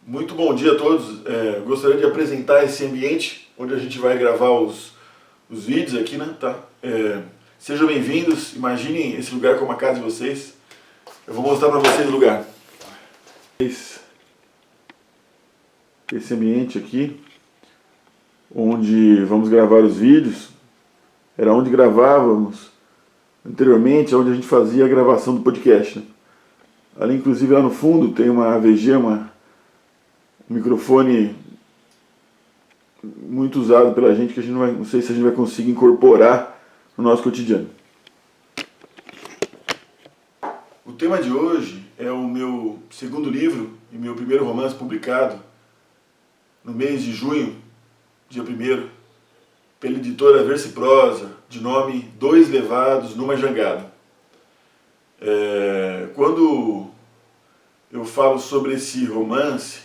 Muito bom dia a todos. Gostaria de apresentar esse ambiente onde a gente vai gravar os vídeos aqui, né? Tá? Sejam bem-vindos. Imaginem esse lugar como a casa de vocês. Eu vou mostrar para vocês o lugar. Esse ambiente aqui, onde vamos gravar os vídeos, era onde gravávamos anteriormente, onde a gente fazia a gravação do podcast, né? Ali, inclusive, lá no fundo tem uma AVG, um microfone muito usado pela gente, que a gente não sei se a gente vai conseguir incorporar no nosso cotidiano. O tema de hoje é o meu segundo livro e meu primeiro romance publicado no mês de junho, dia 1º, pela editora Verso e Prosa, de nome Dois Levados numa Jangada. Quando eu falo sobre esse romance,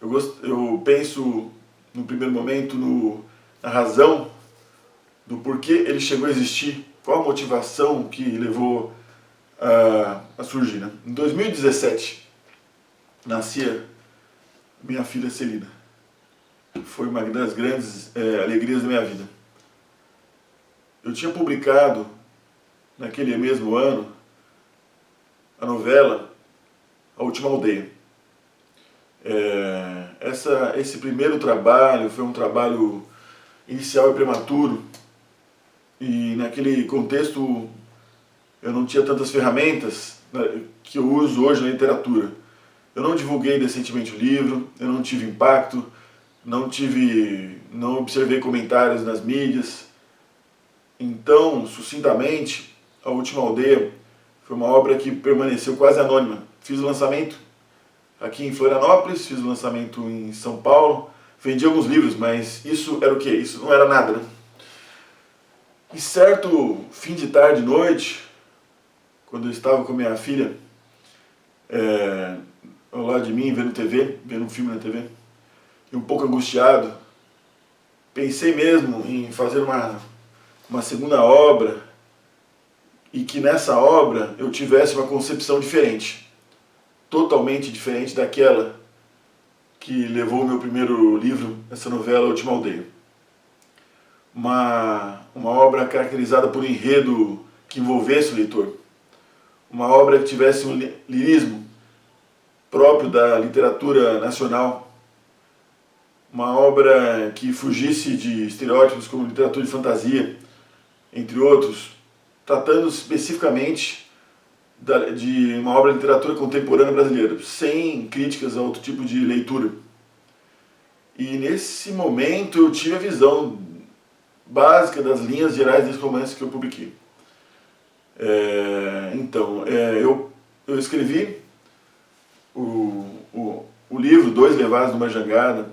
eu penso no primeiro momento na razão do porquê ele chegou a existir, qual a motivação que levou a surgir, né? Em 2017 nascia minha filha Celina. Foi uma das grandes alegrias da minha vida. Eu tinha publicado naquele mesmo ano a novela A Última Aldeia. Esse primeiro trabalho foi um trabalho inicial e prematuro, e naquele contexto eu não tinha tantas ferramentas que eu uso hoje na literatura. Eu não divulguei decentemente o livro, eu não tive impacto, não observei comentários nas mídias. Então, sucintamente, A Última Aldeia foi uma obra que permaneceu quase anônima. Fiz o lançamento aqui em Florianópolis, fiz o lançamento em São Paulo, vendi alguns livros, mas isso era o quê? Isso não era nada, né? E certo fim de tarde e noite, quando eu estava com minha filha ao lado de mim, vendo um filme na TV, e um pouco angustiado, pensei mesmo em fazer uma segunda obra, e que nessa obra eu tivesse uma concepção diferente, totalmente diferente daquela que levou o meu primeiro livro, essa novela, A Última Aldeia. Uma obra caracterizada por um enredo que envolvesse o leitor, uma obra que tivesse um lirismo próprio da literatura nacional, uma obra que fugisse de estereótipos como literatura de fantasia, entre outros, tratando especificamente de uma obra de literatura contemporânea brasileira, sem críticas a outro tipo de leitura. E nesse momento eu tive a visão básica das linhas gerais desse romance que eu publiquei. Eu escrevi o livro Dois Levados numa Jangada.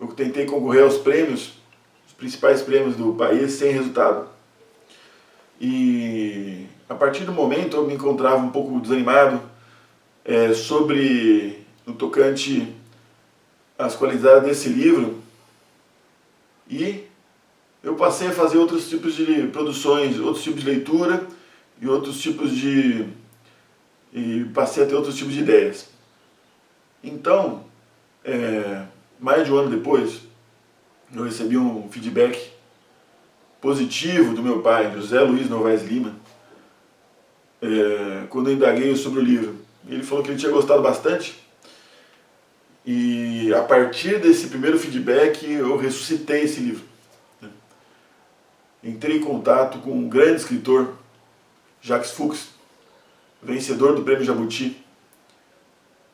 Eu tentei concorrer aos prêmios, os principais prêmios do país, sem resultado. E a partir do momento eu me encontrava um pouco desanimado no tocante às qualidades desse livro, e eu passei a fazer outros tipos de produções, outros tipos de leitura e passei a ter outros tipos de ideias. Então, mais de um ano depois, eu recebi um feedback positivo do meu pai, José Luiz Novaes Lima, quando eu indaguei sobre o livro. Ele falou que ele tinha gostado bastante, e a partir desse primeiro feedback eu ressuscitei esse livro. Entrei em contato com um grande escritor, Jacques Fuchs, vencedor do Prêmio Jabuti,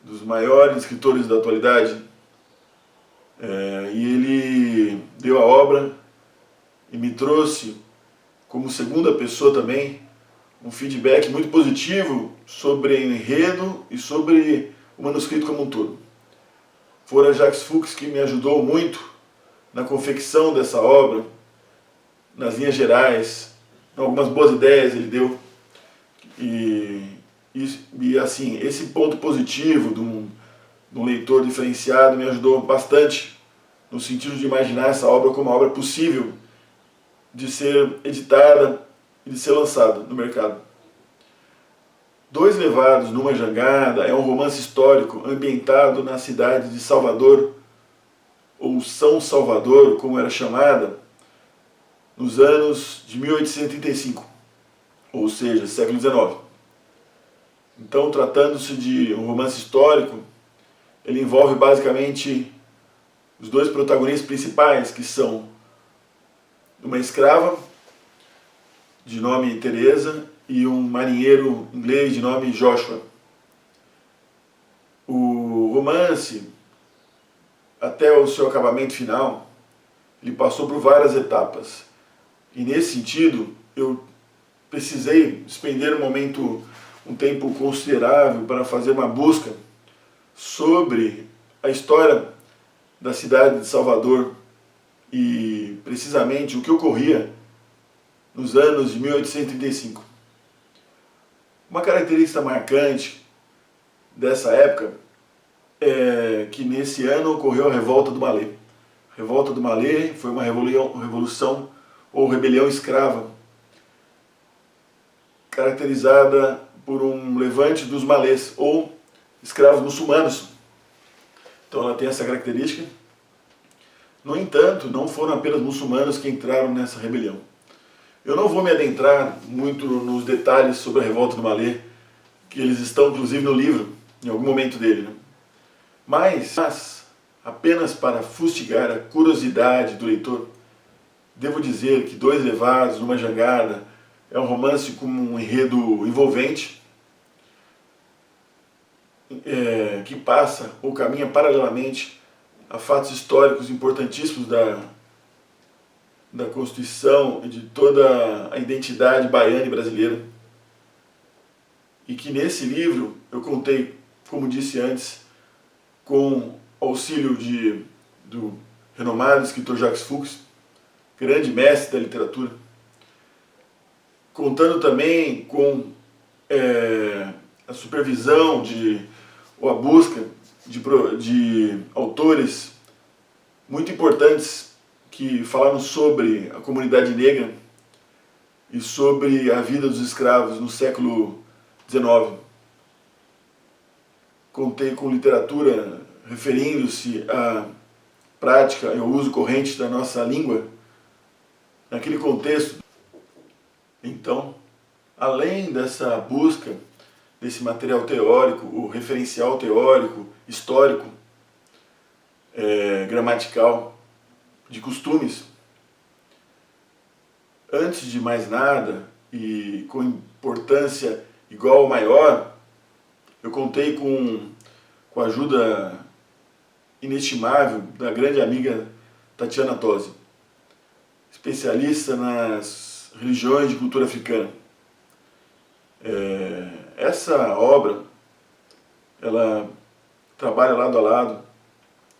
dos maiores escritores da atualidade, e ele deu a obra e me trouxe, como segunda pessoa também, um feedback muito positivo sobre o enredo e sobre o manuscrito como um todo. Fora Jacques Fuchs que me ajudou muito na confecção dessa obra, nas linhas gerais, algumas boas ideias ele deu. E assim, esse ponto positivo de um leitor diferenciado me ajudou bastante no sentido de imaginar essa obra como uma obra possível de ser editada e de ser lançada no mercado. Dois Levados numa Jangada é um romance histórico ambientado na cidade de Salvador, ou São Salvador, como era chamada, nos anos de 1835, ou seja, século XIX. Então, tratando-se de um romance histórico, ele envolve basicamente os dois protagonistas principais, que são uma escrava de nome Teresa e um marinheiro inglês de nome Joshua. O romance, até o seu acabamento final, ele passou por várias etapas. E nesse sentido, eu precisei despender um tempo considerável para fazer uma busca sobre a história da cidade de Salvador e precisamente o que ocorria nos anos de 1835. Uma característica marcante dessa época é que nesse ano ocorreu a Revolta do Malê. A Revolta do Malê foi uma revolução ou rebelião escrava, caracterizada por um levante dos malês, ou escravos muçulmanos. Então ela tem essa característica. No entanto, não foram apenas muçulmanos que entraram nessa rebelião. Eu não vou me adentrar muito nos detalhes sobre a Revolta do Malê, que eles estão inclusive no livro, em algum momento dele, né? Mas, apenas para fustigar a curiosidade do leitor, devo dizer que Dois Levados numa Jangada é um romance com um enredo envolvente, que passa ou caminha paralelamente a fatos históricos importantíssimos da Constituição e de toda a identidade baiana e brasileira. E que nesse livro eu contei, como disse antes, com auxílio do renomado escritor Jacques Fuchs, grande mestre da literatura, contando também com a supervisão ou a busca de autores muito importantes que falaram sobre a comunidade negra e sobre a vida dos escravos no século XIX. Contei com literatura referindo-se à prática e ao uso corrente da nossa língua naquele contexto. Então, além dessa busca desse material teórico, o referencial teórico, histórico, gramatical, de costumes, antes de mais nada, e com importância igual ou maior, eu contei com a ajuda inestimável da grande amiga Tatiana Tosi, especialista nas religiões de cultura africana. Essa obra, ela trabalha lado a lado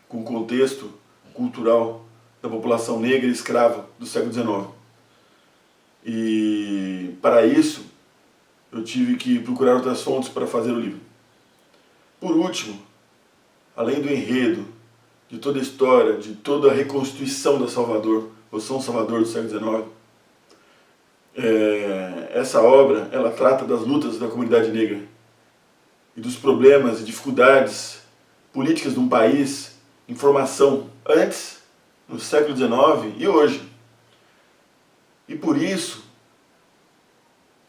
com o contexto cultural da população negra e escrava do século XIX. E para isso, eu tive que procurar outras fontes para fazer o livro. Por último, além do enredo, de toda a história, de toda a reconstituição da Salvador, ou São Salvador do século XIX, essa obra, ela trata das lutas da comunidade negra e dos problemas e dificuldades políticas de um país em formação antes, no século XIX e hoje. E por isso,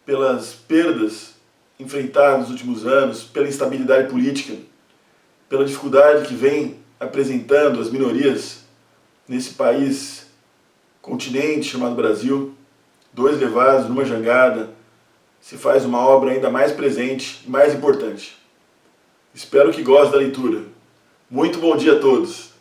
pelas perdas enfrentadas nos últimos anos, pela instabilidade política, pela dificuldade que vem apresentando as minorias nesse país, continente chamado Brasil, Dois Levados numa Jangada se faz uma obra ainda mais presente e mais importante. Espero que gostem da leitura. Muito bom dia a todos!